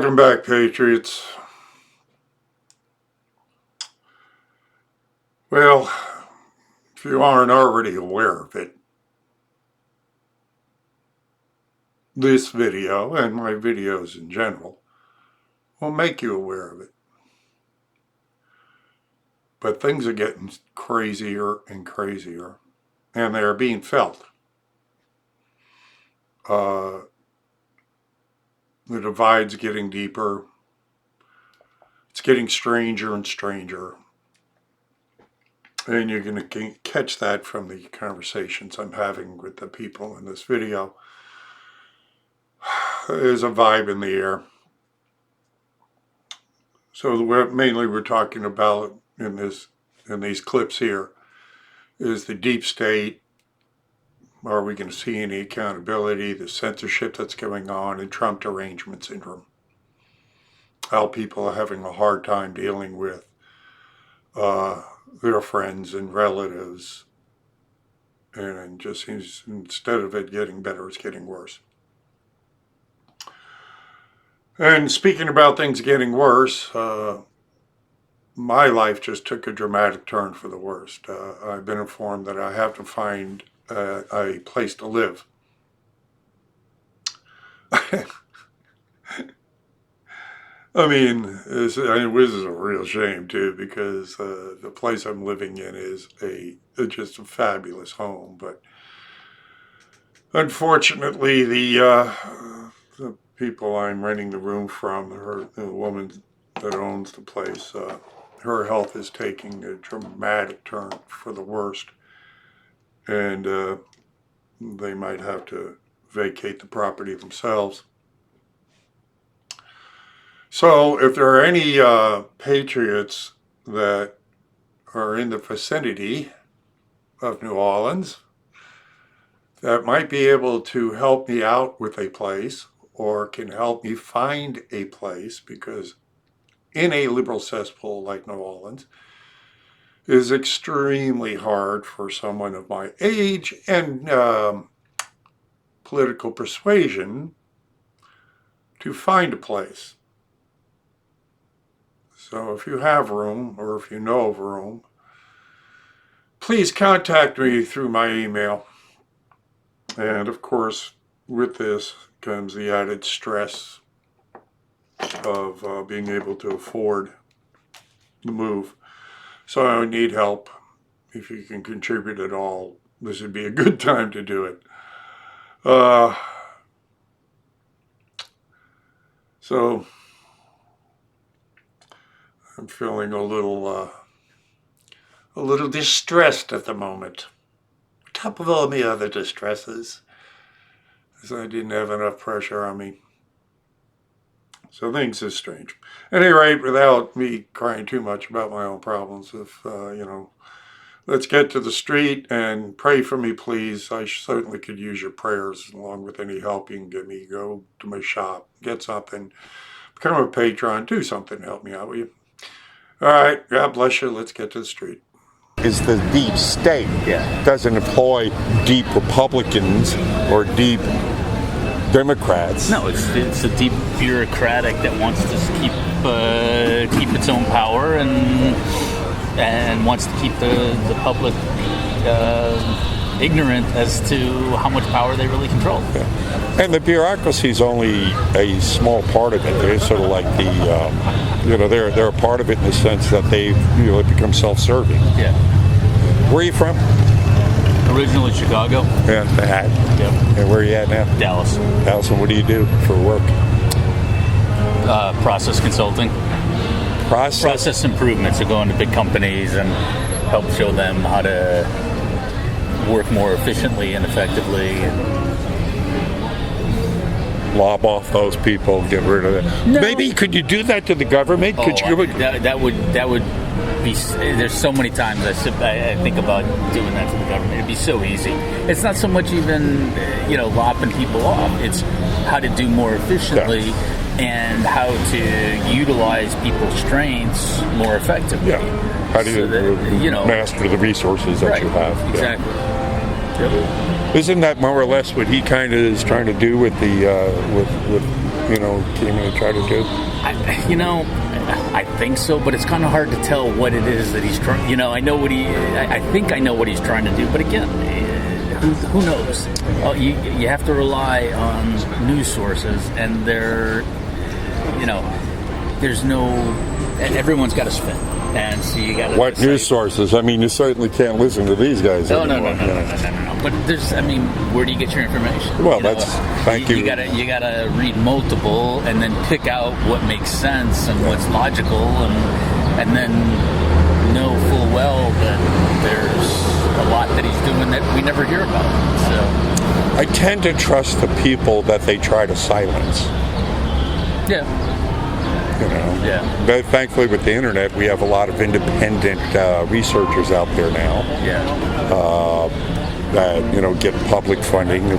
Welcome back, Patriots. Well, if you aren't already aware of it, this video and my videos in general will make you aware of it. But things are getting crazier and crazier, and they are being felt. The divide's getting deeper. It's getting stranger and stranger. And you're going to catch that from the conversations I'm having with the people in this video. There's a vibe in the air. So mainly we're talking about in these clips here is the deep state. Are we going to see any accountability, the censorship that's going on, and Trump derangement syndrome? How people are having a hard time dealing with their friends and relatives, and just seems instead of it getting better, it's getting worse. And speaking about things getting worse, my life just took a dramatic turn for the worst. I've been informed that I have to find a place to live. I mean, this is a real shame too, because the place I'm living in is just a fabulous home. But unfortunately, the people I'm renting the room from, the woman that owns the place, her health is taking a dramatic turn for the worst, and they might have to vacate the property themselves. So if there are any patriots that are in the vicinity of New Orleans that might be able to help me out with a place or can help me find a place, because in a liberal cesspool like New Orleans it is extremely hard for someone of my age and political persuasion to find a place. So if you have room, or if you know of room, please contact me through my email. And of course, with this comes the added stress of being able to afford the move. So I would need help. If you can contribute at all, this would be a good time to do it. So I'm feeling a little distressed at the moment. On top of all the other distresses, because I didn't have enough pressure on me. So things are strange. At any rate, without me crying too much about my own problems, let's get to the street and pray for me, please. I certainly could use your prayers, along with any help you can give me. Go to my shop, get something, become a patron, do something to help me out, will you? All right, God bless you. Let's get to the street. Is the deep state doesn't employ deep Republicans or deep Democrats. No, it's a deep bureaucratic that wants to keep its own power and wants to keep the public ignorant as to how much power they really control. Yeah. And the bureaucracy is only a small part of it. They're sort of like they're a part of it in the sense that they become self-serving. Yeah. Where are you from? Originally Chicago. Yeah, that. Yep. And where are you at now? Dallas. Dallas, and what do you do for work? Process consulting. Process improvements. So go into big companies and help show them how to work more efficiently and effectively. Lob off those people, get rid of it. No. Maybe could you do that to the government? Could you? That would be. There's so many times I think about doing that to the government. It'd be so easy. It's not so much even lopping people off. It's how to do more efficiently and how to utilize people's strengths more effectively. Yeah. How do you master the resources that you have? Exactly. Yeah. Isn't that more or less what he kind of is trying to do with the with came in and tried to do? I think so, but it's kind of hard to tell what it is that he's trying. I think I know what he's trying to do, but again, who knows? You have to rely on news sources, and there's no. Everyone's got a spin, and so you got. What news sources? I mean, you certainly can't listen to these guys. No. But where do you get your information? Well, thank you. You gotta read multiple, and then pick out what makes sense and what's logical, and then know full well that there's a lot that he's doing that we never hear about. So I tend to trust the people that they try to silence. Yeah. Yeah. But thankfully, with the internet, we have a lot of independent researchers out there now. Yeah. That get public funding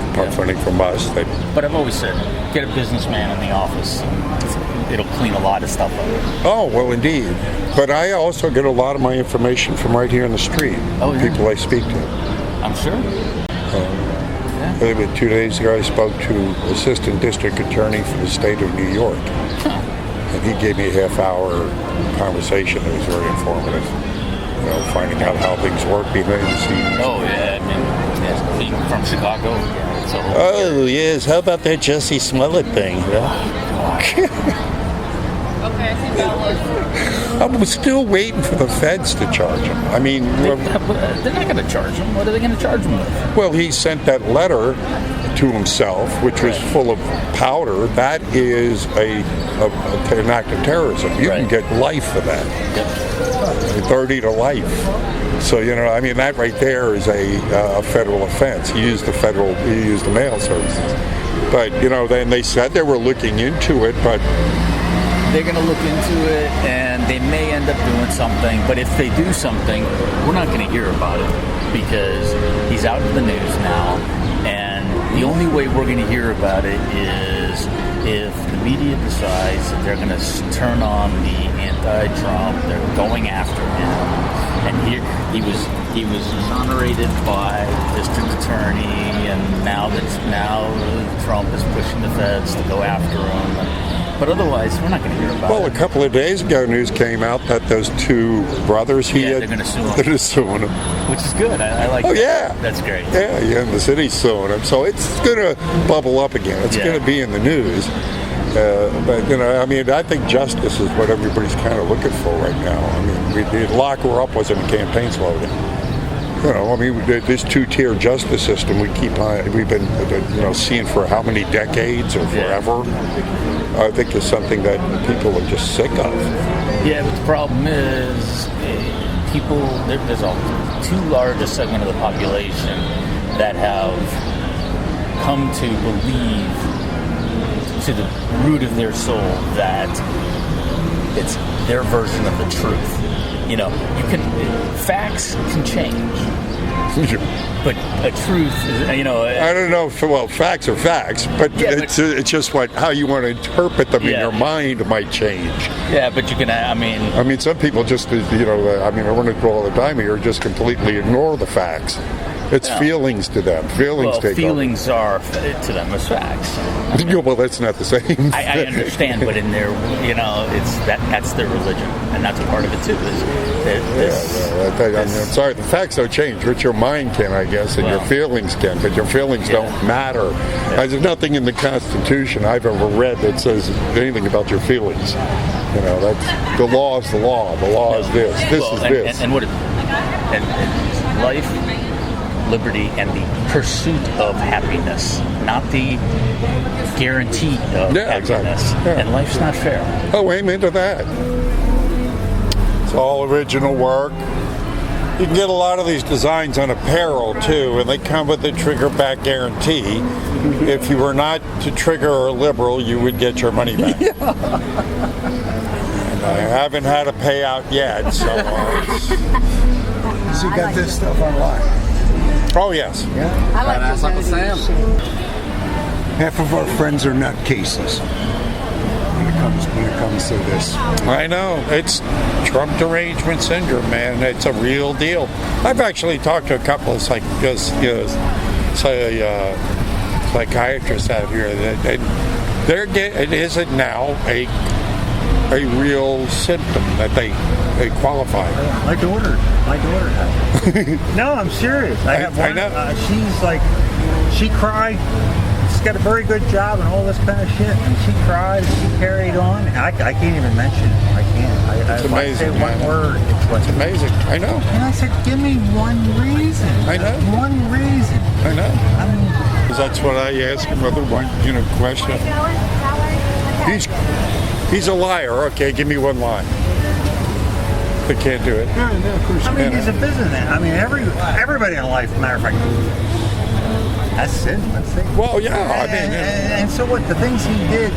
from us. But I've always said, get a businessman in the office. It'll clean a lot of stuff up. Oh, well, indeed. But I also get a lot of my information from right here in the street. Oh, yeah. People I speak to. I'm sure. 2 days ago, I spoke to Assistant District Attorney for the state of New York. Huh. And he gave me a half-hour conversation that was very informative. Finding out how things work behind the scenes. Oh, yeah. Being from Chicago. Oh, yes. How about that Jussie Smollett thing? I'm still waiting for the feds to charge him. I mean, they're not going to charge him. What are they going to charge him with? Well, he sent that letter to himself, which was full of powder. That is an act of terrorism. You can get life for that. Yep. 30 to life. So, that right there is a federal offense. He used the mail services. But, then they said they were looking into it, but they're going to look into it, and they may end up doing something. But if they do something, we're not going to hear about it because he's out of the news now. And the only way we're going to hear about it is if the media decides that they're going to turn on the anti-Trump, they're going after him. And he was exonerated by the district attorney, and now Trump is pushing the feds to go after him. But otherwise, we're not going to hear about it. Well, a couple of days ago, news came out that those two brothers they're going to sue him. They're suing him. Which is good. I like that. Oh, yeah. That's great. Yeah, and the city's suing him. So it's going to bubble up again. It's going to be in the news. But, I think justice is what everybody's kind of looking for right now. I mean, the lock her up wasn't a campaign slogan. This two-tier justice system we've been seeing for how many decades or forever. I think is something that people are just sick of. Yeah, but the problem is there's a too large a segment of the population that have come to believe to the root of their soul that it's their version of the truth. Facts can change. But a truth is, I don't know. Facts are facts, but it's just how you want to interpret them in your mind might change. Yeah, but you can. Some people just, I run into all the time here, just completely ignore the facts. It's feelings to them. Feelings are to them as facts. Well, that's not the same. I understand, but in their, that's their religion, and that's a part of it too. I'm sorry, the facts don't change, but your mind can, I guess, and your feelings can, but your feelings don't matter. There's nothing in the Constitution I've ever read that says anything about your feelings. That's the law is the law. The law is this. This is this. And life, liberty, and the pursuit of happiness, not the guarantee of happiness. Exactly. Yeah. And life's not fair. Oh, amen to that. It's all original work. You can get a lot of these designs on apparel too, and they come with a trigger back guarantee. If you were not to trigger or liberal, you would get your money back. And I haven't had a payout yet, so. So you got this stuff online? Oh, yes. Yeah? I like this Uncle Sam. Half of our friends are nutcases when it comes to this. I know. It's Trump derangement syndrome, man. It's a real deal. I've actually talked to a couple of psychiatrists out here that It isn't now a real symptom that they qualify. My daughter has it. No, I'm serious. I have one. I know. She's like, she cried. She's got a very good job and all this kind of shit. And she cried. She carried on. I can't even mention it. I can't. It's amazing. I say one word. It's amazing. I know. And I said, give me one reason. I know. One reason. I know. I mean, 'Cause that's what I ask him. Other one, question. He's a liar. Okay, give me one lie. They can't do it. Yeah, of course. I mean, he's a businessman. I mean, everybody in life, matter of fact, that's sin. Let's say. Well, yeah. I mean, and so what? The things he did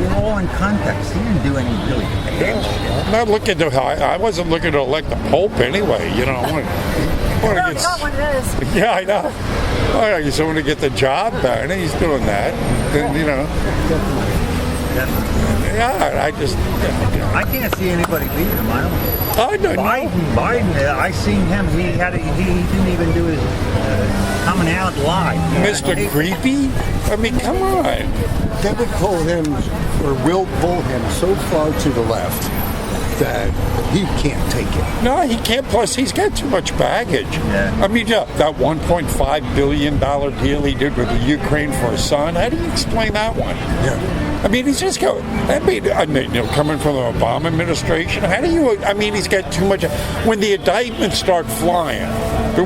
were all in context. He didn't do any really bad shit. I'm not looking to. I wasn't looking to elect the Pope anyway. I want to get. Not one of those. Yeah, I know. I just want to get the job done. He's doing that. And, yeah, I just. I can't see anybody beating him. I don't. Biden. I seen him. He didn't even do his coming out live. Mr. Creepy? I mean, come on. That would pull him, or will pull him so far to the left that he can't take it. No, he can't. Plus, he's got too much baggage. Yeah. I mean, that $1.5 billion deal he did with the Ukraine for his son, how do you explain that one? Yeah. I mean, he's just going, coming from the Obama administration, he's got too much. When the indictments start flying,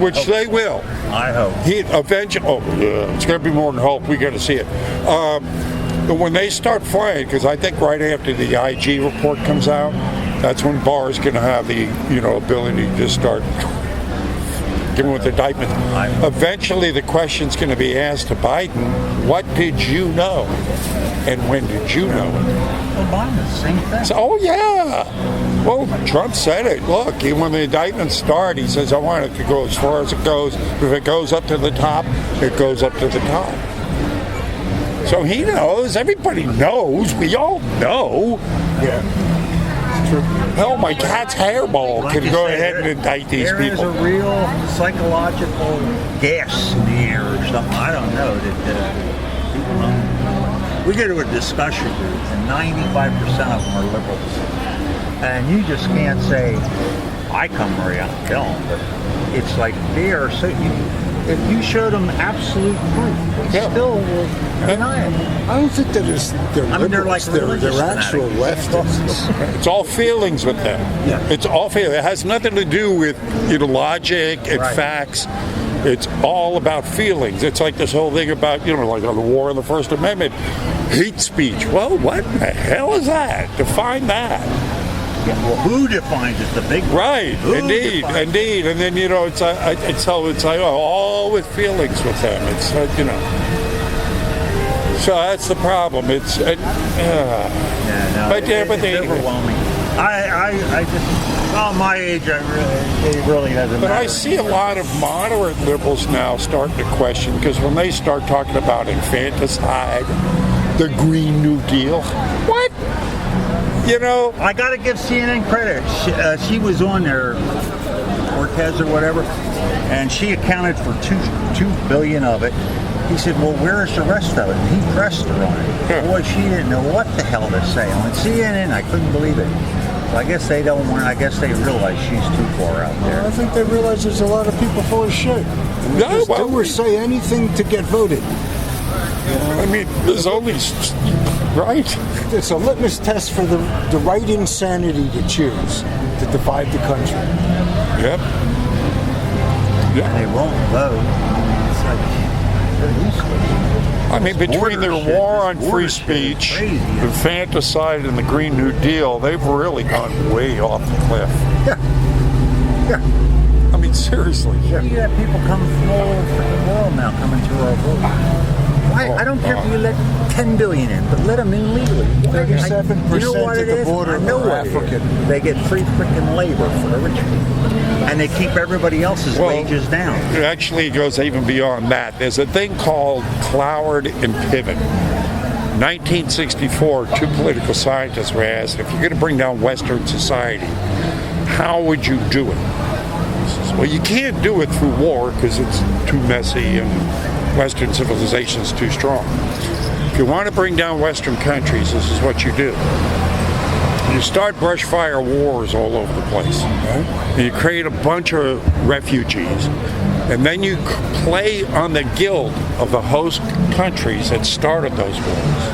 which they will. I hope. It's going to be more than hope. We got to see it. But when they start flying, because I think right after the IG report comes out, that's when Barr's going to have the ability to just start giving with indictments. Eventually, the question's going to be asked to Biden: what did you know, and when did you know it? Obama, same thing. So, yeah. Well, Trump said it. Look, when the indictments start, he says, I want it to go as far as it goes. If it goes up to the top, it goes up to the top. So he knows. Everybody knows. We all know. Yeah. Hell, my cat's hairball Like can you go say, ahead and indict these there people. There is a real psychological gas in the air or something. I don't know that people don't. We go to a discussion group, and 95% of them are liberals, and you just can't say, "I come where I don't." But it's like they are so. If you showed them absolute proof, they still will deny it. I don't think that is they're I mean, they're liberals. like They're religious actual fanatics. leftists. It's all feelings with them. Yeah. It's all feelings. It has nothing to do with logic and Right. facts. It's all about feelings. It's like this whole thing about, like on the war and the First Amendment, hate speech. Well, what the hell is that? Define that. Yeah, well, who defines it? The big Right, Who indeed. And then it's like all with feelings with them. It's so that's the problem. It's Yeah, no, But it's anyway. overwhelming. I just, my age, it really doesn't But matter. I see a lot of moderate liberals now starting to question, because when they start talking about infanticide, the Green New Deal, what? I got to give CNN credit. She was on there, Cortez or whatever, and she accounted for $2 billion of it. He said, well, where's the rest of it? And he pressed her on it. Yeah. Boy, she didn't know what the hell to say. On CNN, I couldn't believe it. So I guess they don't want, I guess they realize she's too far out there. I think they realize there's a lot of people full of shit. And they Yeah, just well, do or say anything to get voted. I mean, there's only right. It's a litmus test for the right insanity to choose to divide the country. Yep. They won't vote. It's like, they're useless. I mean, between their Border shit, war this on border free shit is speech, crazy. infanticide, and the Green New Deal, they've really gone way off the cliff. Yeah. I mean, seriously. You have people coming from all over the freaking world now coming to our vote. I don't care if you let 10 billion in, but let them in legally. 37% You know what at it the is? border I know are what it is. African. They get free freaking labor for the rich people. And they keep everybody else's Well, wages down. It actually goes even beyond that. There's a thing called Cloward and Pivot. 1964, two political scientists were asked, if you're going to bring down Western society, how would you do it? Well, you can't do it through war because it's too messy and Western civilization is too strong. If you want to bring down Western countries, this is what you do. You start brush fire wars all over the place. Right? And you create a bunch of refugees. And then you play on the guilt of the host countries that started those wars.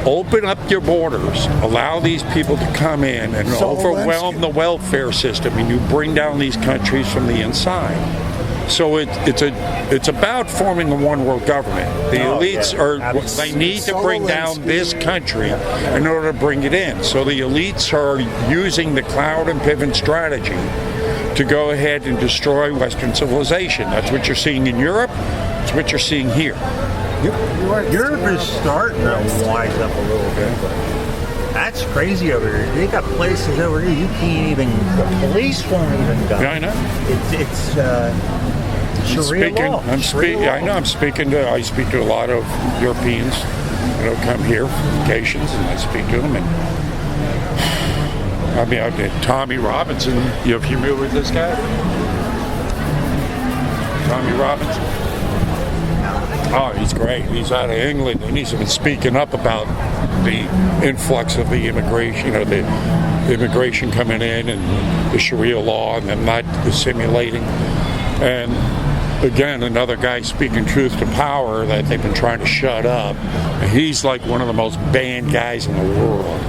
Open up your borders, allow these people to come in and overwhelm the welfare system, and you bring down these countries from the inside. So it's about forming a one world government. The elites they need to bring down this country in order to bring it in. So the elites are using the cloud and pivot strategy to go ahead and destroy Western civilization. That's what you're seeing in Europe. That's what you're seeing here. Europe is starting to wise up a little bit, but that's crazy over here. They got places over here you can't even. The police won't even go. Yeah, I know. It's Sharia law. I speak to a lot of Europeans, come here for vacations, and I speak to them. And I mean, Tommy Robinson. You familiar with this guy? Tommy Robinson. Oh, he's great. He's out of England, and he's been speaking up about the influx of the immigration, the immigration coming in and the Sharia law and them not assimilating. And again, another guy speaking truth to power that they've been trying to shut up. And he's like one of the most banned guys in the world.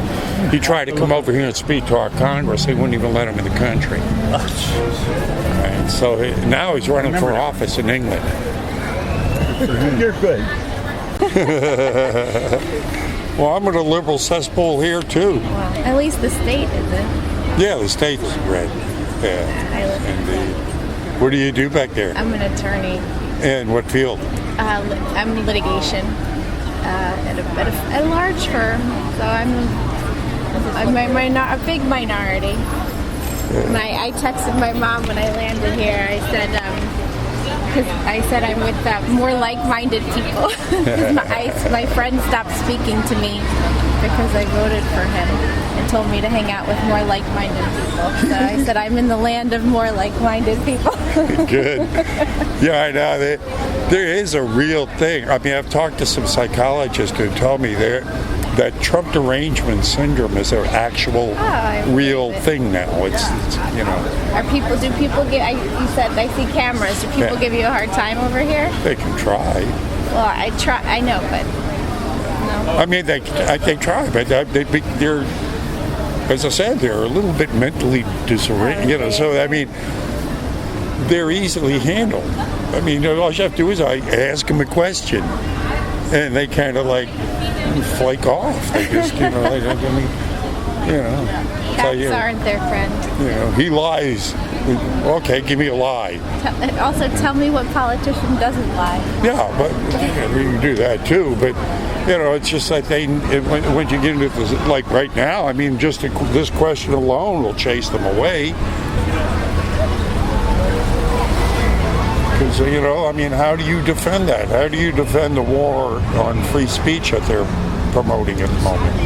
He tried to come over here and speak to our Congress. They wouldn't even let him in the country. And so now he's running for office in England. You're good. Well, I'm in a liberal cesspool here too. Well, at least the state isn't. Yeah, the state is red. Yeah. I live Indeed. What do you do back there? I'm an attorney. In what field? I'm in litigation at a large firm, so I'm a big minority. And I texted my mom when I landed here. I said I'm with more like-minded people. My friend stopped speaking to me because I voted for him and told me to hang out with more like-minded people. So I said I'm in the land of more like-minded people. Good. Yeah, I know. There is a real thing. I mean, I've talked to some psychologists who tell me that Trump derangement syndrome is an actual real thing now. It's Do people give? You said I see cameras. Do people give you a hard time over here? They can try. Well, I try. I know, but no. I mean, they try, but they're, as I said, they're a little bit mentally disoriented. So I mean, they're easily handled. I mean, all you have to do is I ask them a question, and they kind of like flake off. They just, Cats aren't their friend. He lies. Okay, give me a lie. Also, tell me what politician doesn't lie. Yeah, but we can do that too. But it's just that when you get into this, like right now, I mean, just this question alone will chase them away. Because I mean, how do you defend that? How do you defend the war on free speech that they're promoting at the moment?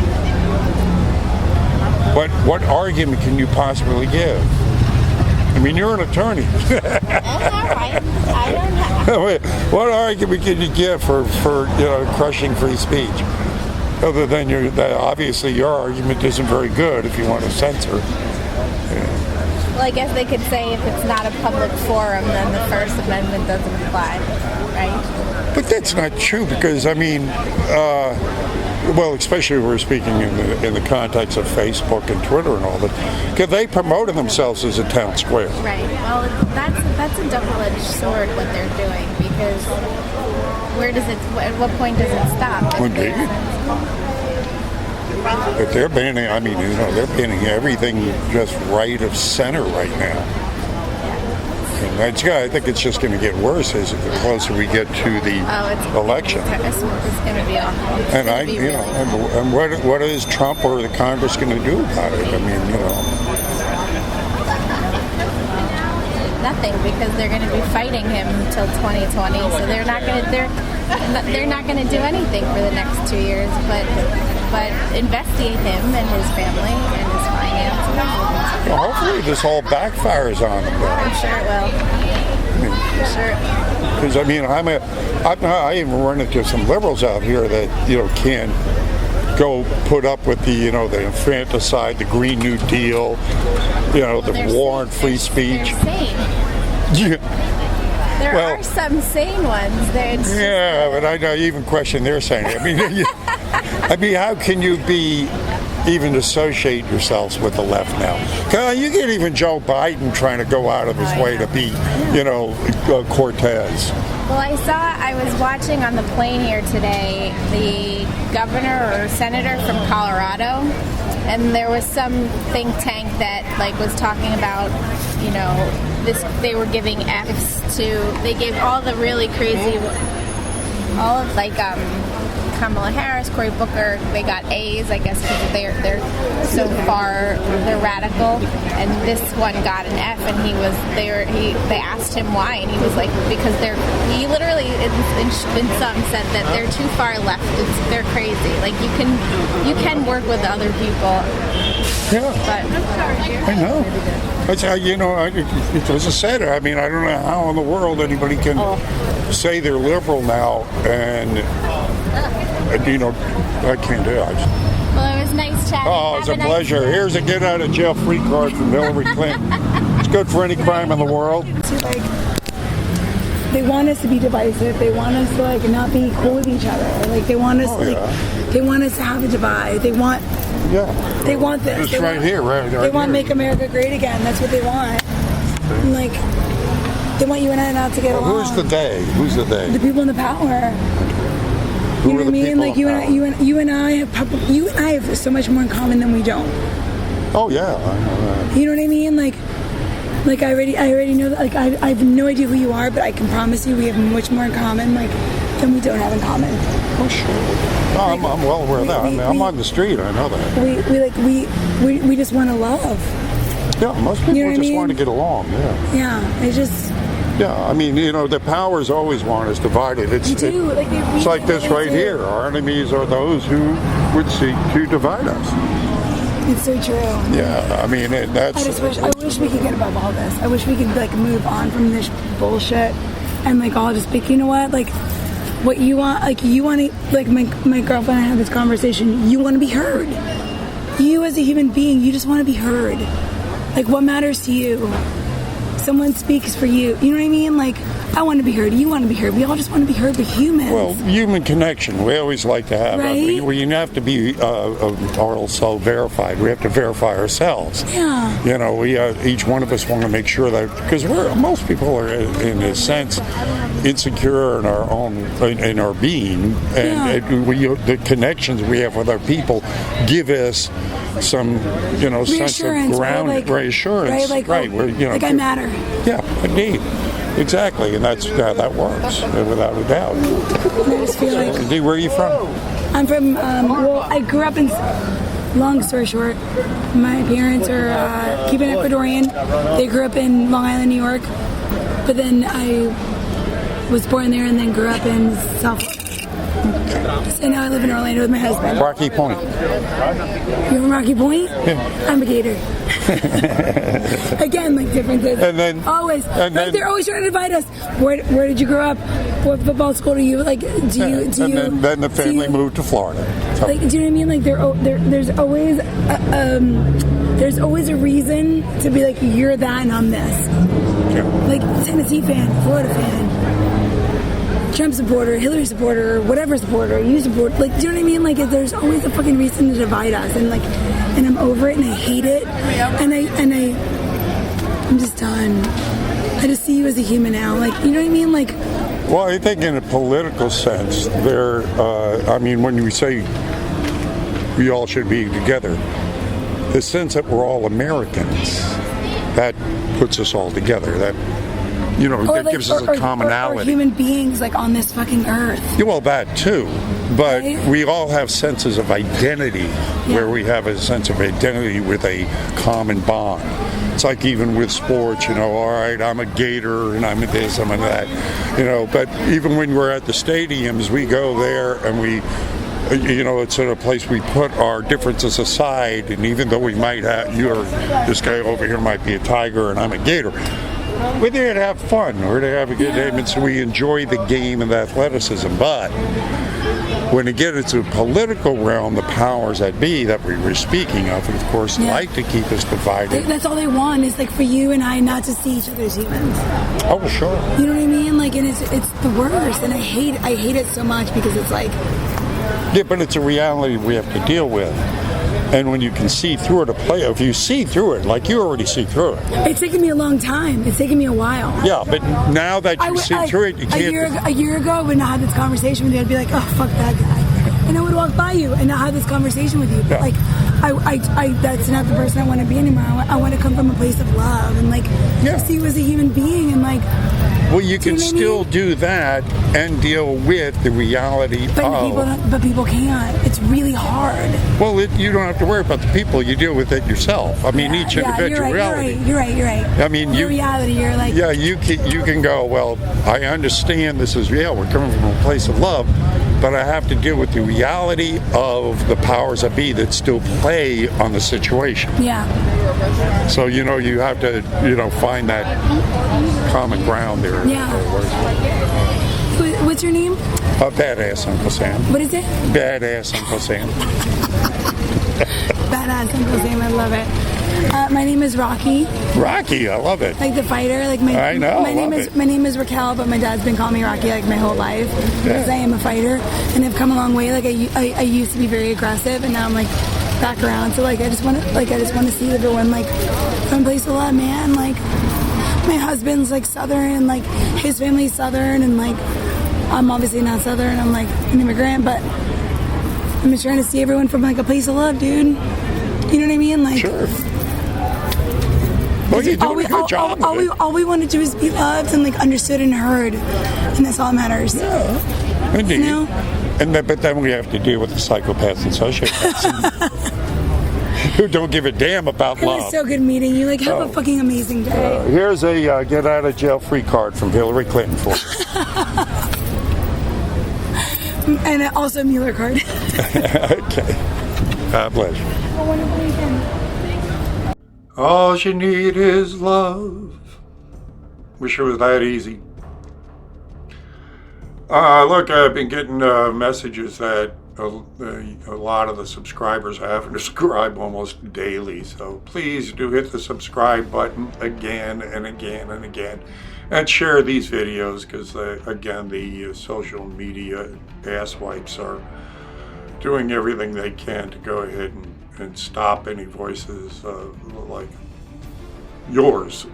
What argument can you possibly give? I mean, you're an attorney. That's all right. I don't have. What argument can you give for crushing free speech? Other than obviously your argument isn't very good if you want to censor. Well, I guess they could say if it's not a public forum, then the First Amendment doesn't apply, right? But that's not true because, I mean, especially we're speaking in the context of Facebook and Twitter and all that, because they promoted themselves as a town square. Right. Well, that's a double-edged sword what they're doing because at what point does it stop? Indeed. But they're banning, they're banning everything just right of center right now. And I think it's just going to get worse as the closer we get to the election. It's going to be awful. And what is Trump or the Congress going to do about it? I mean, Nothing, because they're going to be fighting him until 2020. So they're not going to do anything for the next 2 years, but investigate him and his family and his finances. hopefully this all backfires on them. I'm sure it will. Because I mean, I even run into some liberals out here that can't go put up with the the infanticide, the Green New Deal, the war on free speech. There Well, are some sane ones. But I even question their sanity. I mean, how can you even associate yourselves with the left now? You get even Joe Biden trying to go out of his way to beat, Cortez. Well, I was watching on the plane here today the governor or senator from Colorado, and there was some think tank that was talking about, they were giving Fs they gave all the really crazy, all of Kamala Harris, Cory Booker, they got A's, I guess, because they're so far, they're radical, and this one got an F, and they asked him why, and he was like, because he literally in some said that they're too far left, they're crazy, you can work with other people. Yeah, but I know. It's as I said, I mean, I don't know how in the world anybody can say they're liberal now, and I can't do it. Well, it was nice chatting. Oh, it's a pleasure. Here's a get out of jail free card from Hillary Clinton. It's good for any crime in the world. They want us to be divisive. They want us to not be cool with each other. They want us they want us to have a divide. They want this. It's right here. They want to make America great again. That's what they want. And, they want you and I not to get along. Who's the they? Who's the they? The people in the power. Who you know what I mean? You and I have so much more in common than we don't. Oh yeah, I know that. You know what I mean? I already know that. I have no idea who you are, but I can promise you we have much more in common than we don't have in common. Oh sure. No, I'm well aware of that. I'm on the street. I know that. We just want to love. Yeah, most people just want to get along. Yeah. Yeah, Yeah, I mean, the powers always want us divided. It's like this right here. Our enemies are those who would seek to divide us. It's so true. Yeah, I mean, that's... I wish we could get above all this. I wish we could, move on from this bullshit and, all just you know what? What you want, you want to, my girlfriend and I had this conversation, you want to be heard. You as a human being, you just want to be heard. What matters to you? Someone speaks for you. You know what I mean? I want to be heard. You want to be heard. We all just want to be heard. We're humans. Well, human connection. We always like to have. Right? We have to be also verified. We have to verify ourselves. Yeah. We each one of us want to make sure that because most people are in a sense insecure in our own in our being, and the connections we have with our people give us some sense of ground reassurance. Right. Right. I matter. Yeah, indeed. Exactly, and that works without a doubt. I just feel Where are you from? I'm from. I grew up in. Long story short, my parents are Cuban Ecuadorian. They grew up in Long Island, New York, but then I was born there and then grew up in South. And now I live in Orlando with my husband. Rocky Point. You're from Rocky Point? Yeah. I'm a Gator. Again, differences. And then always. They're always trying to divide us. Where did you grow up? What football school do you then the family moved to Florida. So. Do you know what I mean? There's always a reason to be you're that and I'm this. Yeah. Tennessee fan, Florida fan. Trump supporter, Hillary supporter, whatever supporter, you support, do you know what I mean? There's always a fucking reason to divide us, and I'm over it, and I hate it, I'm just done. I just see you as a human now, you know what I mean? Well, I think in a political sense, when we say we all should be together, the sense that we're all Americans, that puts us all together. That that gives us a commonality. Or human beings on this fucking earth. Yeah, well, that too. But right? We all have senses of identity where we have a sense of identity with a common bond. It's even with sports, all right, I'm a Gator and I'm a this, I'm a that, but even when we're at the stadiums, we go there and we, it's a place we put our differences aside, and even though we might have, this guy over here might be a Tiger and I'm a Gator, We're there to have fun. We're there to have a good game, and so we enjoy the game of athleticism. But when it gets into the political realm, the powers that be that we were speaking of course, like to keep us divided. That's all they want is like for you and I not to see each other as humans. Oh, sure. You know what I mean? Like, and it's the worst, and I hate it so much because it's like. Yeah, but it's a reality we have to deal with. And when you can see through it, if you see through it, like you already see through it. It's taken me a long time. It's taken me a while. Yeah, but now that you see through it, you can't. A year ago, I would not have this conversation with you. I'd be like, oh, fuck that guy. And I would walk by you and not have this conversation with you. But like, that's not the person I want to be anymore. I want to come from a place of love and like see you as a human being and like. Well, you can still do that and deal with the reality But people can't. It's really hard. Well, you don't have to worry about the people. You deal with it yourself. I mean, each individual reality. You're right. I mean, your reality. You're like. Yeah, you can go. Well, I understand this is real. We're coming from a place of love, but I have to deal with the reality of the powers that be that still play on the situation. Yeah. So you have to find that common ground there. Yeah. What's your name? Badass Uncle Sam. What is it? Badass Uncle Sam. Badass Uncle Sam. I love it. My name is Rocky. Rocky, I love it. Like the fighter. I know. My name is Raquel, but my dad's been calling me Rocky like my whole life because I am a fighter and I've come a long way. Like I used to be very aggressive and now I'm like back around. So like I just want to see everyone like from a place of love, man. Like my husband's like Southern and like his family's Southern and like I'm obviously not Southern. I'm like an immigrant, but I'm just trying to see everyone from like a place of love, dude. You know what I mean? Like. Sure. Well, you're doing a good job. All we want to do is be loved and like understood and heard, and that's all that matters. Yeah, indeed. You know? But then we have to deal with the psychopaths and sociopaths who don't give a damn about love. It was so good meeting you. Like, have a fucking amazing day. Here's a get out of jail free card from Hillary Clinton for you. And also a Mueller card. Okay. God bless you. Have a wonderful weekend. All you need is love. Wish it was that easy. Look, I've been getting messages that a lot of the subscribers are having to subscribe almost daily. So please do hit the subscribe button again and again and again. And share these videos because, again, the social media asswipes are doing everything they can to go ahead and stop any voices like yours.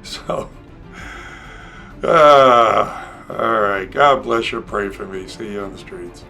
So, all right. God bless you. Pray for me. See you on the streets.